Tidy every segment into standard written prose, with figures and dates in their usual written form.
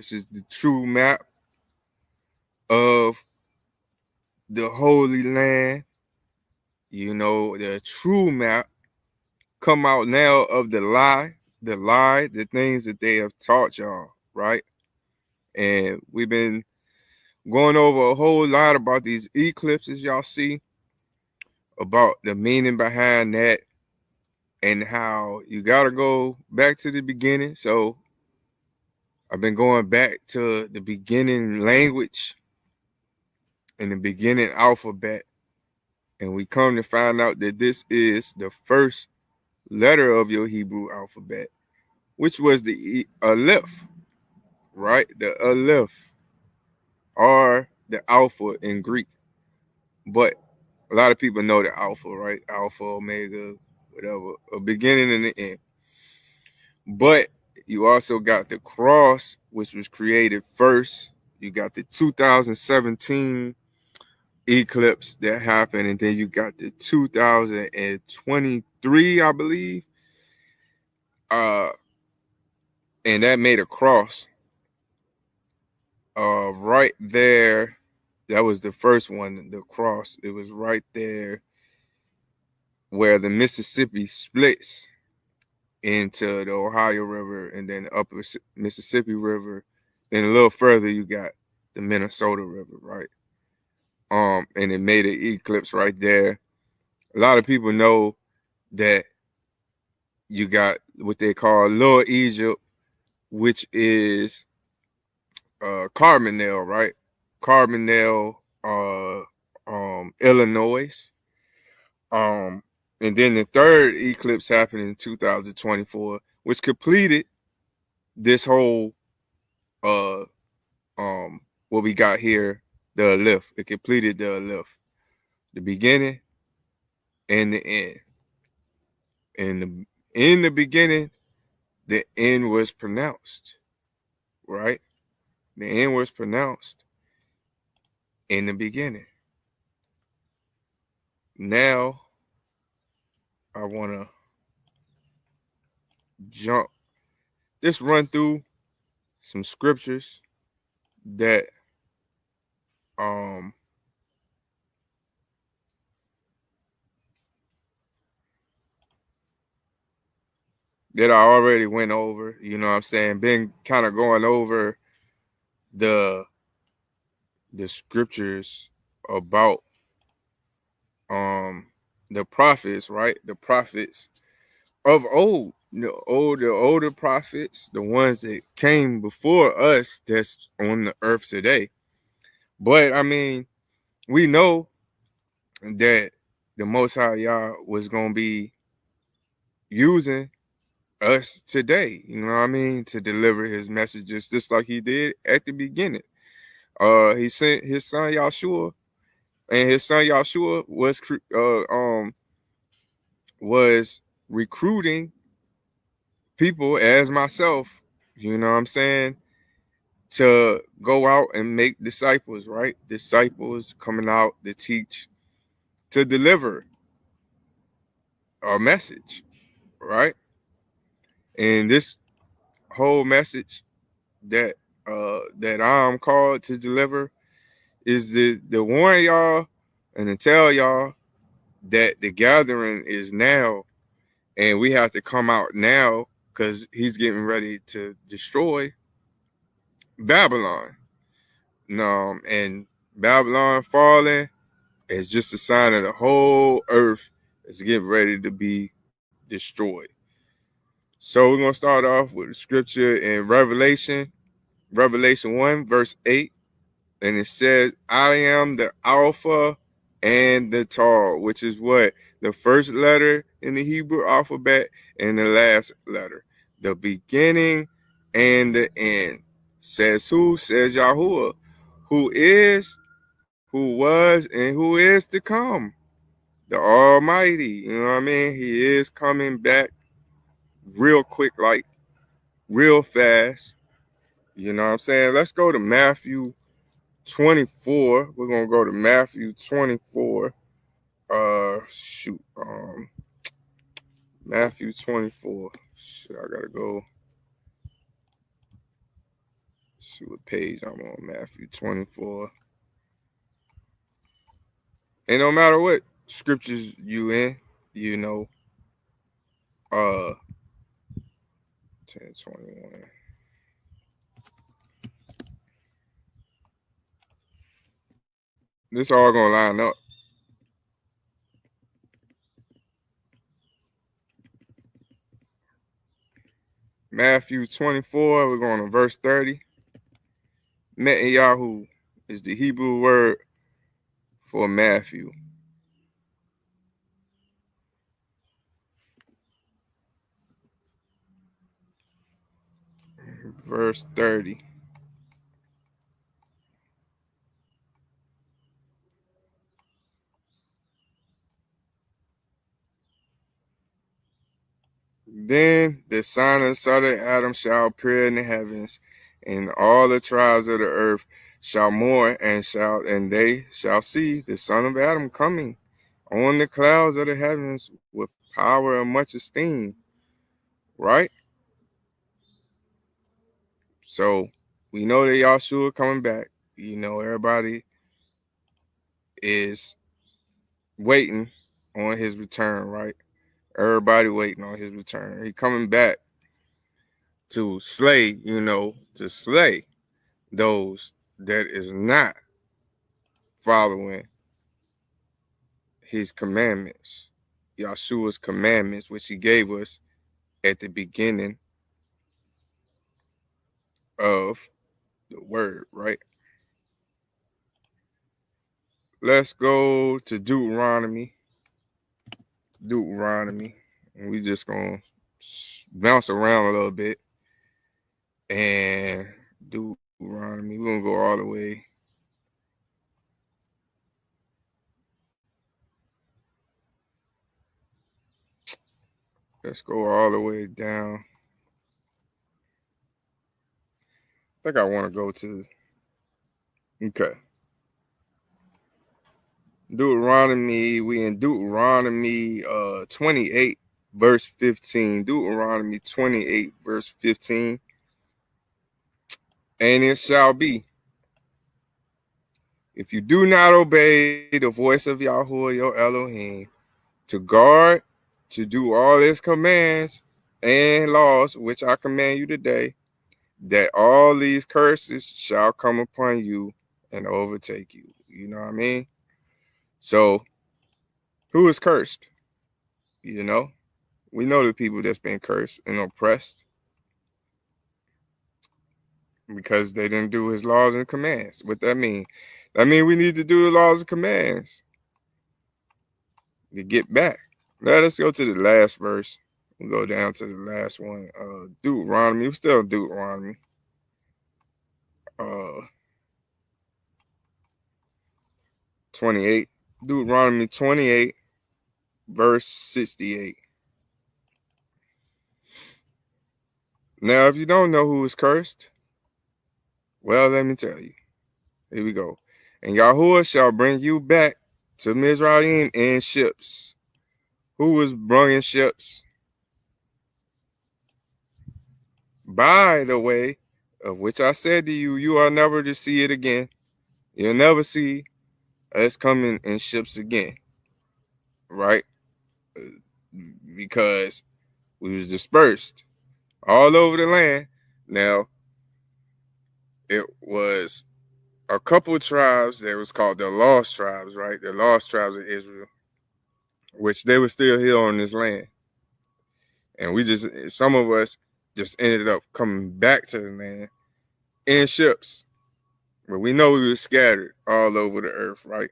This is the true map of the Holy Land. You know, the true map come out now of the things that they have taught y'all, right? And we've been going over a whole lot about these eclipses, y'all see, about the meaning behind that and how you got to go back to the beginning. So I've been going back to the beginning language and the beginning alphabet. And we come to find out that this is the first letter of your Hebrew alphabet, which was the Aleph, right? The Aleph, or the Alpha in Greek. But a lot of people know the Alpha, right? Alpha, Omega, whatever, a beginning and an end. But you also got the cross, which was created first. You got the 2017 eclipse that happened, and then you got the 2023, I believe. Uh, and that made a cross. Right there, that was the first one, the cross. It was right there where the Mississippi splits into the Ohio River and then the upper Mississippi River. Then a little further, you got the Minnesota River, right? And it made an eclipse right there. A lot of people know that you got what they call Lower Egypt, which is Carbondale, right? Carbondale, Illinois. Um, and then the third eclipse happened in 2024, which completed this whole uh what we got here, the Aleph. It completed the Aleph, the beginning and the end. And in the beginning, the end was pronounced, right? The end was pronounced in the beginning. Now I want to jump, just run through some scriptures that um that I already went over. You know what I'm saying? Been kind of going over the the scriptures about um the prophets, right? The prophets of old, the older prophets, the ones that came before us that's on the earth today. But I mean, we know that the Most High Yah was gonna be using us today, you know what I mean, to deliver his messages just like he did at the beginning. He sent his son Yahshua, and his son Yahshua was recruiting people as myself, you know what I'm saying, to go out and make disciples, right? Disciples coming out to teach, to deliver a message, right? And this whole message that I'm called to deliver is the warn y'all and to tell y'all that the gathering is now, and we have to come out now because he's getting ready to destroy Babylon. And Babylon falling is just a sign of the whole earth is getting ready to be destroyed. So we're gonna start off with the scripture in Revelation 1, verse 8. And it says, I am the Alpha and the Tau, which is what? The first letter in the Hebrew alphabet and the last letter. The beginning and the end. Says who? Says Yahuwah, who is, who was, and who is to come. The Almighty. You know what I mean? He is coming back real quick, like real fast. You know what I'm saying? Let's go to Matthew 24. We're gonna go to Matthew 24. Shoot. Matthew 24. Shit, I gotta go. See what page I'm on. Matthew 24. And no matter what scriptures you in, you know, 10:21. This all gonna line up. Matthew 24, we're going to verse 30. Netanyahu is the Hebrew word for Matthew. Verse 30. Then the son of Adam shall appear in the heavens, and all the tribes of the earth shall mourn, and they shall see the Son of Adam coming on the clouds of the heavens with power and much esteem. Right? So we know that Yahshua coming back. You know, everybody is waiting on his return, right? Everybody waiting on his return. He coming back to slay, to slay those that is not following his commandments, Yahshua's commandments, which he gave us at the beginning of the word, right? Let's go to Deuteronomy. And we just gonna bounce around a little bit. And Deuteronomy, we're gonna go all the way. Let's go all the way down. I think I want to go to, okay. Deuteronomy, we in Deuteronomy 28, verse 15. Deuteronomy 28, verse 15. And it shall be, if you do not obey the voice of Yahuwah your Elohim, to guard, to do all his commands and laws, which I command you today, that all these curses shall come upon you and overtake you. You know what I mean? So, who is cursed? You know? We know the people that's been cursed and oppressed because they didn't do his laws and commands. What that mean? That mean we need to do the laws and commands to get back. Now let's go to the last verse. We'll go down to the last one. Deuteronomy. We're still Deuteronomy. 28. Deuteronomy 28, verse 68. Now, if you don't know who is cursed, well, let me tell you. Here we go. And Yahuwah shall bring you back to Mizraim in ships. Who was brung in ships? By the way, of which I said to you, you are never to see it again. You'll never see us coming in ships again. Right? Because we was dispersed all over the land. Now, it was a couple of tribes that was called the lost tribes, right? The lost tribes of Israel, which they were still here on this land. And some of us just ended up coming back to the land in ships. But we know we were scattered all over the earth, right?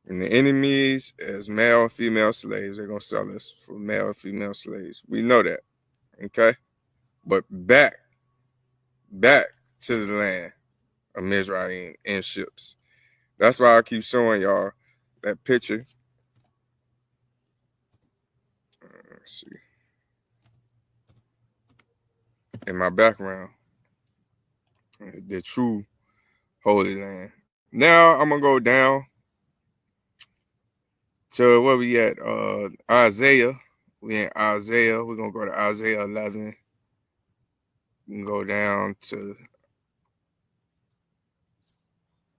And the enemies, as male and female slaves, they're going to sell us for male and female slaves. We know that, okay? But back to the land of Mizraim in ships. That's why I keep showing y'all that picture. Let's see. In my background, the true Holy Land. Now I'm gonna go down to where we at. Isaiah. We in Isaiah. We're gonna go to Isaiah 11. You can go down to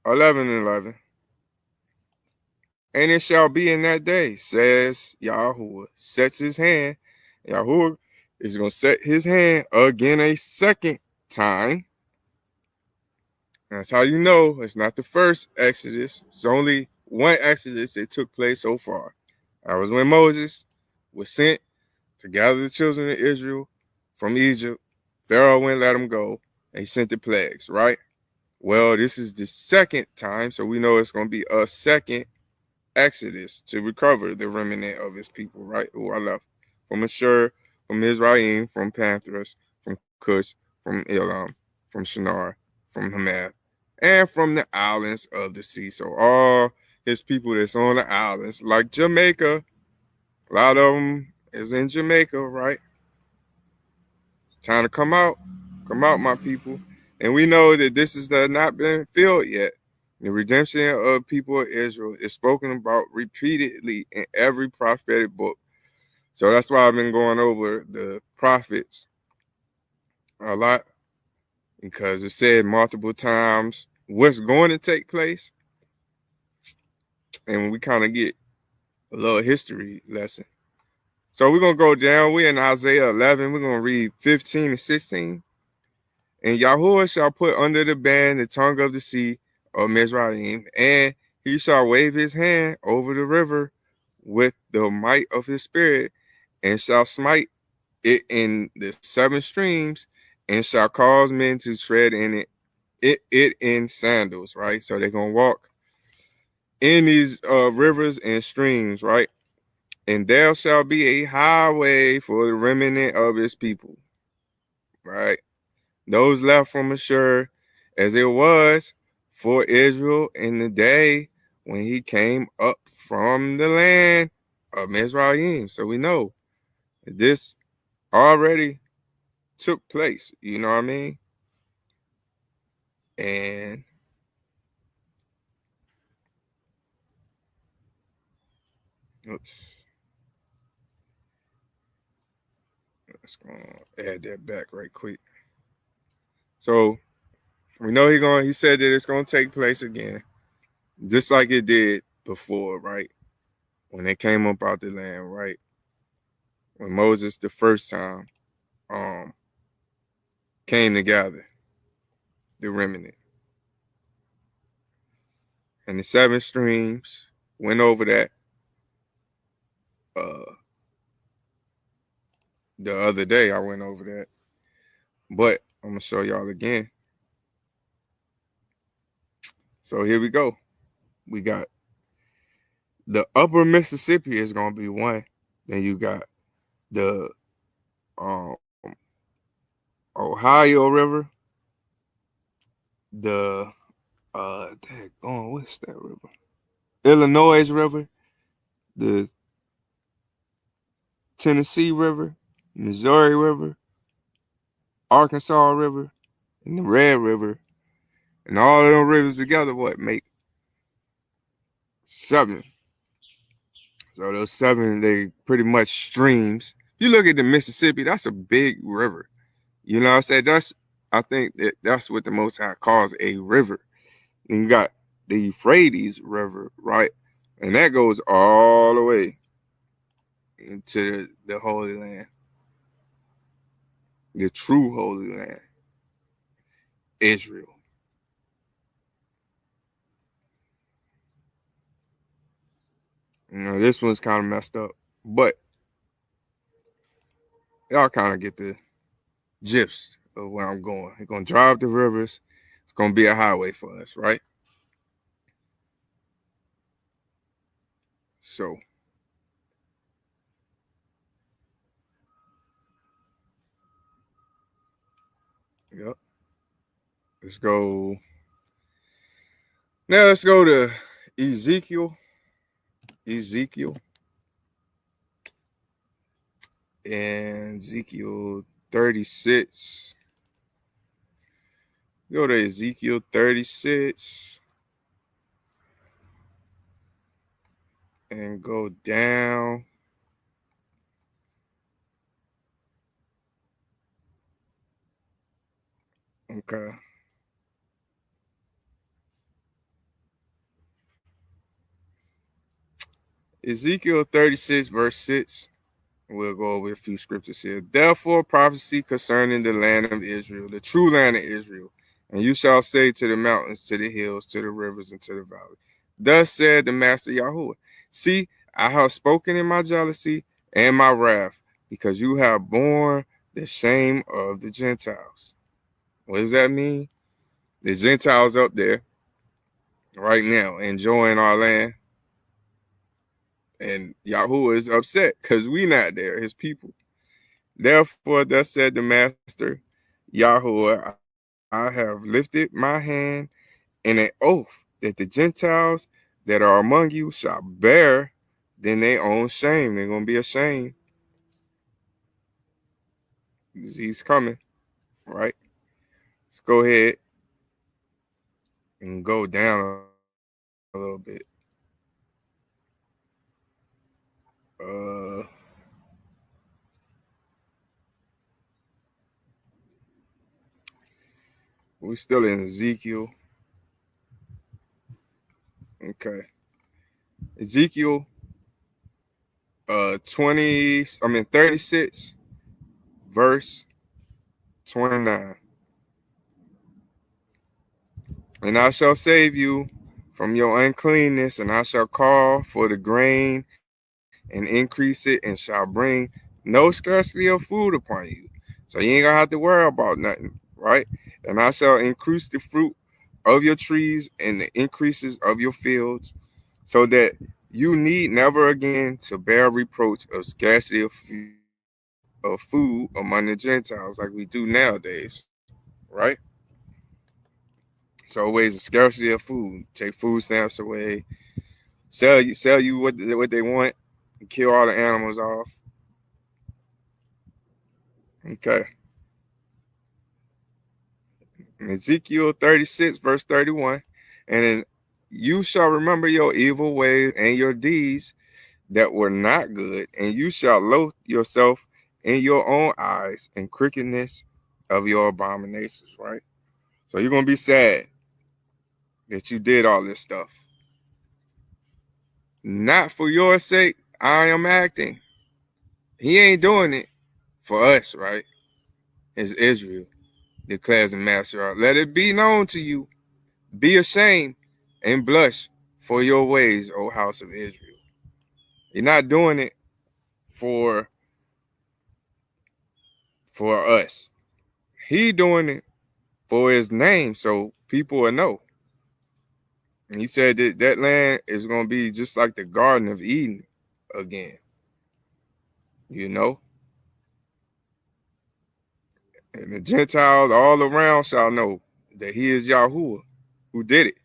11:11. And it shall be in that day, says Yahuwah, sets his hand. Yahuwah is going to set his hand again a second time. That's how you know it's not the first Exodus. It's only one Exodus that took place so far. That was when Moses was sent to gather the children of Israel from Egypt. Pharaoh wouldn't let them go. And he sent the plagues, right? Well, this is the second time, so we know it's going to be a second Exodus to recover the remnant of his people, right? Who are left from Ashur, from Mizraim, from Panthros, from Cush, from Elam, from Shinar, from Hamath, and from the islands of the sea. So all his people that's on the islands, like Jamaica, a lot of them is in Jamaica, right? Time to come out, my people. And we know that this has not been filled yet. The redemption of people of Israel is spoken about repeatedly in every prophetic book. So that's why I've been going over the prophets a lot, because it said multiple times what's going to take place. And we kind of get a little history lesson. So we're going to go down. We're in Isaiah 11. We're going to read 15 and 16. And Yahuwah shall put under the band the tongue of the sea of Mizraim, and he shall wave his hand over the river with the might of his spirit, and shall smite it in the seven streams, and shall cause men to tread in it in sandals, right? So they're gonna walk in these rivers and streams, right? And there shall be a highway for the remnant of his people, right? Those left from Ashur, as it was for Israel in the day when he came up from the land of Mizraim. So we know this already took place, you know what I mean? And oops, let's go add that back right quick. So we know he said that it's gonna take place again, just like it did before, right? When they came up out the land, right? When Moses the first time um came together, the remnant. And the seven streams went over that uh the other day. I went over that. But I'm gonna show y'all again. So here we go. We got the upper Mississippi is gonna be one. Then you got the um Ohio River, the what's that river? Illinois River, the Tennessee River, Missouri River, Arkansas River, and the Red River. And all of those rivers together, what make seven? So those seven, they pretty much streams. If you look at the Mississippi, that's a big river. You know what I'm saying? I think that's what the Most High calls a river. And you got the Euphrates River, right? And that goes all the way into the Holy Land, the true Holy Land, Israel. You know, this one's kind of messed up, but y'all kind of get the gist of where I'm going. We're going to drive the rivers. It's going to be a highway for us, right? So, yep. Let's go. Now let's go to Ezekiel. And Ezekiel 36. Go to Ezekiel 36 and go down. Okay. Ezekiel 36, verse 6. We'll go over a few scriptures here. Therefore, prophecy concerning the land of Israel, the true land of Israel. And you shall say to the mountains, to the hills, to the rivers, and to the valley. Thus said the Master Yahuwah. See, I have spoken in my jealousy and my wrath, because you have borne the shame of the Gentiles. What does that mean? The Gentiles up there right now enjoying our land. And Yahuwah is upset because we not there, his people. Therefore, thus said the Master Yahuwah, I have lifted my hand in an oath that the Gentiles that are among you shall bear then their own shame. They're going to be ashamed. He's coming, right? Let's go ahead and go down a little bit. Uh, we still in Ezekiel. Okay. Ezekiel 36, verse 29. And I shall save you from your uncleanness, and I shall call for the grain and increase it, and shall bring no scarcity of food upon you. So you ain't gonna have to worry about nothing, right? And I shall increase the fruit of your trees and the increases of your fields, so that you need never again to bear reproach of scarcity of food among the Gentiles like we do nowadays, right? So always a scarcity of food. Take food stamps away, sell you what they want, and kill all the animals off. Okay. In Ezekiel 36, verse 31, and then you shall remember your evil ways and your deeds that were not good, and you shall loathe yourself in your own eyes and crookedness of your abominations, right? So you're gonna be sad that you did all this stuff. Not for your sake, I am acting. He ain't doing it for us, right? It's Israel, declares the Master. Let it be known to you. Be ashamed and blush for your ways, O house of Israel. You're not doing it for us. He doing it for his name, so people will know. And he said that that land is going to be just like the Garden of Eden again. You know, and the Gentiles all around shall know that he is Yahuwah who did it.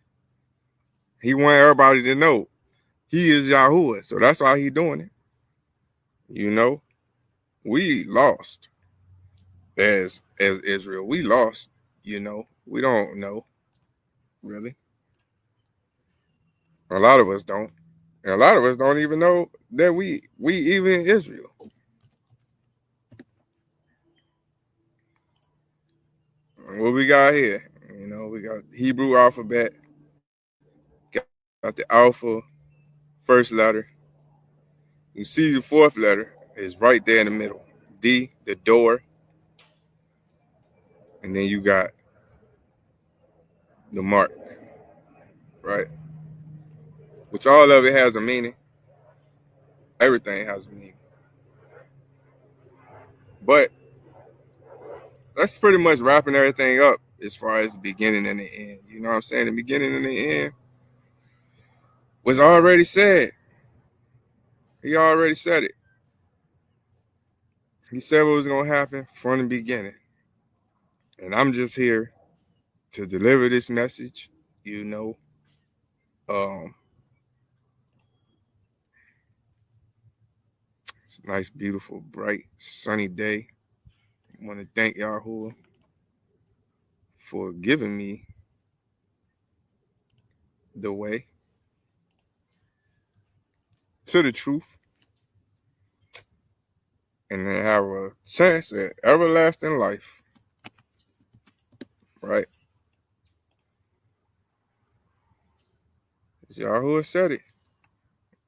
He want everybody to know he is Yahuwah. So that's why he doing it. You know, we lost as Israel. We lost, you know. We don't know, really. A lot of us don't. And a lot of us don't even know that we even Israel. What we got here? You know, we got Hebrew alphabet, got the alpha, first letter. You see the fourth letter is right there in the middle. D, the door, and then you got the mark, right? Which all of it has a meaning. Everything has a meaning. But that's pretty much wrapping everything up as far as the beginning and the end. You know what I'm saying? The beginning and the end was already said. He already said it. He said what was going to happen from the beginning. And I'm just here to deliver this message, you know. Um, it's a nice, beautiful, bright, sunny day. I want to thank Yahuwah for giving me the way to the truth and then have a chance at everlasting life, right? Yahuwah said it.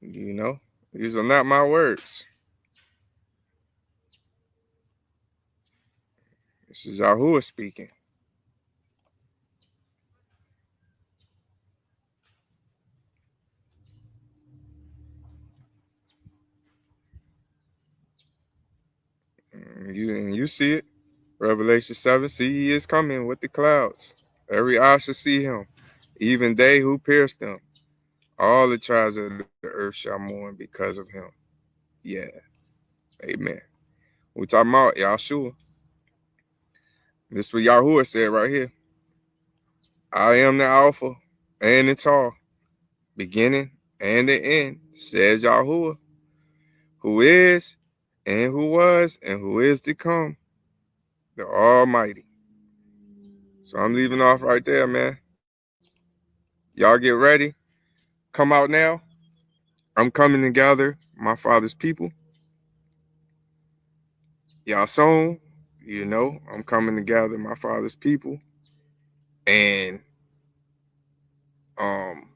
You know, these are not my words. This is Yahuwah speaking. You see it. Revelation 7, see, he is coming with the clouds. Every eye shall see him, even they who pierced him. All the tribes of the earth shall mourn because of him. Yeah, amen. We talking about Yahshua. This is what Yahuwah said right here. I am the Alpha and the Tau, beginning and the end, says Yahuwah, who is and who was and who is to come, the Almighty. So I'm leaving off right there, man. Y'all get ready. Come out now. I'm coming to gather my father's people. Y'all soon, you know, I'm coming to gather my father's people. And um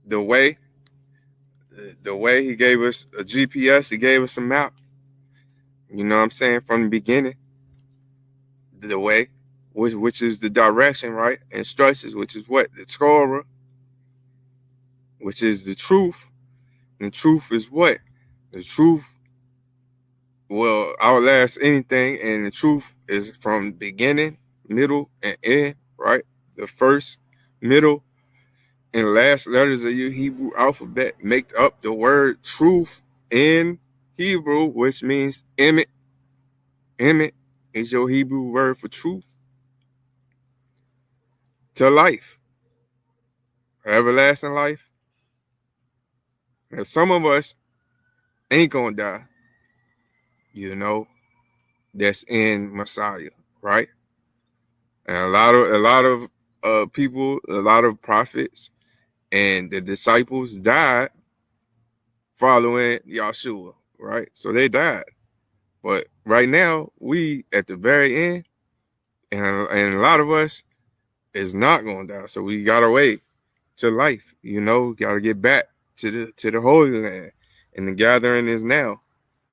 the way he gave us a GPS, he gave us a map. You know what I'm saying? From the beginning, the way, which is the direction, right? Instructions, which is what? The Torah, which is the truth. And truth is what? The truth will outlast anything, and the truth is from beginning, middle, and end, right? The first, middle, and last letters of your Hebrew alphabet make up the word truth in Hebrew, which means emet. Emet is your Hebrew word for truth. To life, everlasting life. And some of us ain't gonna die, you know, that's in Messiah, right? And a lot of people, a lot of prophets and the disciples died following Yahshua, right? So they died. But right now, we at the very end, and a lot of us is not going to die. So we gotta wait to life. You know, gotta get back to the Holy Land, and the gathering is now.